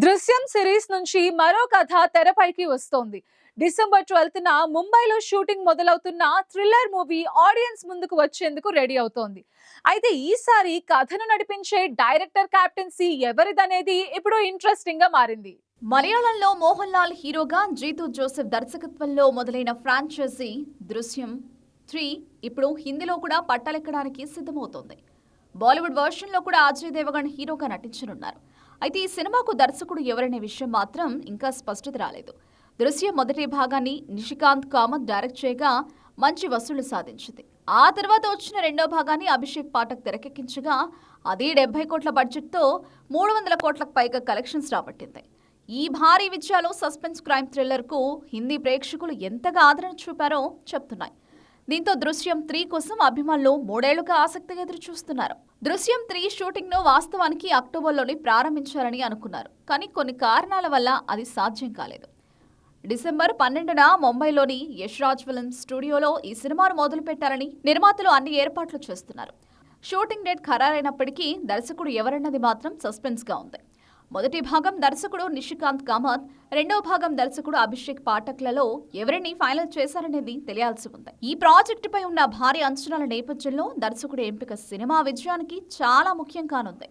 దృశ్యం సిరీస్ నుంచి మరో కథ తెరపైకి వస్తోంది. డిసెంబర్ 12న ముంబైలో షూటింగ్ మొదలవుతున్న థ్రిల్లర్ మూవీ ఆడియన్స్ ముందుకు వచ్చేందుకు రెడీ అవుతోంది. అయితే ఈసారి కథను నడిపించే డైరెక్టర్ కెప్టెన్సీ ఎవరిదనేది ఇప్పుడు ఇంట్రెస్టింగ్ గా మారింది. మలయాళంలో మోహన్ లాల్ హీరోగా జీతూ జోసెఫ్ దర్శకత్వంలో మొదలైన ఫ్రాంచైజీ దృశ్యం 3 ఇప్పుడు హిందీలో కూడా పట్టాలెక్కడానికి సిద్ధమవుతోంది. బాలీవుడ్ వర్షన్లో కూడా అజయ్ దేవగన్ హీరోగా నటించనున్నారు. అయితే ఈ సినిమాకు దర్శకుడు ఎవరనే విషయం మాత్రం ఇంకా స్పష్టత రాలేదు. దృశ్యం మొదటి భాగాన్ని నిషికాంత్ కామత్ డైరెక్ట్ చేయగా మంచి వసూళ్లు సాధించింది. ఆ తర్వాత వచ్చిన రెండో భాగాన్ని అభిషేక్ పాఠక్ తెరకెక్కించగా అది 70 కోట్ల బడ్జెట్తో 300 కోట్లకు పైగా కలెక్షన్స్ రాబట్టింది. ఈ భారీ విజయాలు సస్పెన్స్ క్రైమ్ థ్రిల్లర్కు హిందీ ప్రేక్షకులు ఎంతగా ఆదరణ చూపారో చెప్తున్నాయి. దీంతో దృశ్యం 3 కోసం అభిమానులు 3 ఏళ్లుగా ఆసక్తిగా ఎదురు చూస్తున్నారు. దృశ్యం 3 షూటింగ్ ను వాస్తవానికి అక్టోబర్లోనే ప్రారంభించాలని అనుకున్నారు. కానీ కొన్ని కారణాల వల్ల అది సాధ్యం కాలేదు. డిసెంబర్ 12న ముంబైలోని యష్ రాజ్ ఫిల్మ్స్ స్టూడియోలో ఈ సినిమాను మొదలుపెట్టారని నిర్మాతలు అన్ని ఏర్పాట్లు చేస్తున్నారు. షూటింగ్ డేట్ ఖరారైనప్పటికీ దర్శకుడు ఎవరన్నది మాత్రం సస్పెన్స్ గా ఉంది. మొదటి భాగం దర్శకుడు నిషికాంత్ కామత్, రెండో భాగం దర్శకుడు అభిషేక్ పాఠక్లలో ఎవరిని ఫైనల్ చేశారనేది తెలియాల్సి ఉంది. ఈ ప్రాజెక్టుపై ఉన్న భారీ అంచనాల నేపథ్యంలో దర్శకుడి ఎంపిక సినిమా విజయానికి చాలా ముఖ్యం కానుంది.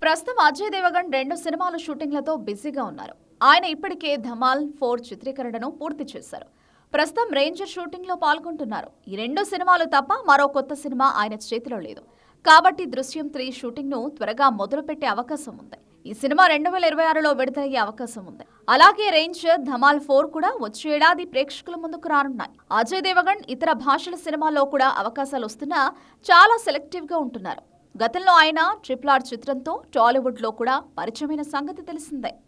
ప్రస్తుతం అజయ్ దేవగన్ 2 సినిమాల షూటింగ్లతో బిజీగా ఉన్నారు. ఆయన ఇప్పటికే ధమాల్ 4 చిత్రీకరణను పూర్తి చేశారు. ప్రస్తుతం రేంజర్ షూటింగ్ లో పాల్గొంటున్నారు. ఈ 2 సినిమాలు తప్ప మరో కొత్త సినిమా ఆయన చేతిలో లేదు. కాబట్టి దృశ్యం 3 షూటింగ్ ను త్వరగా మొదలుపెట్టే అవకాశం ఉంది. ఈ సినిమా 2026లో విడుదలయ్యే అవకాశం ఉంది. అలాగే రేంజర్, ధమాల్ 4 కూడా వచ్చే ఏడాది ప్రేక్షకుల ముందుకు రానున్నాయి. అజయ్ దేవగన్ ఇతర భాషల సినిమాల్లో కూడా అవకాశాలు వస్తున్నా చాలా సెలెక్టివ్ గా ఉంటున్నారు. గతంలో ఆయన RRR చిత్రంతో టాలీవుడ్ లో కూడా పరిచయమైన సంగతి తెలిసిందే.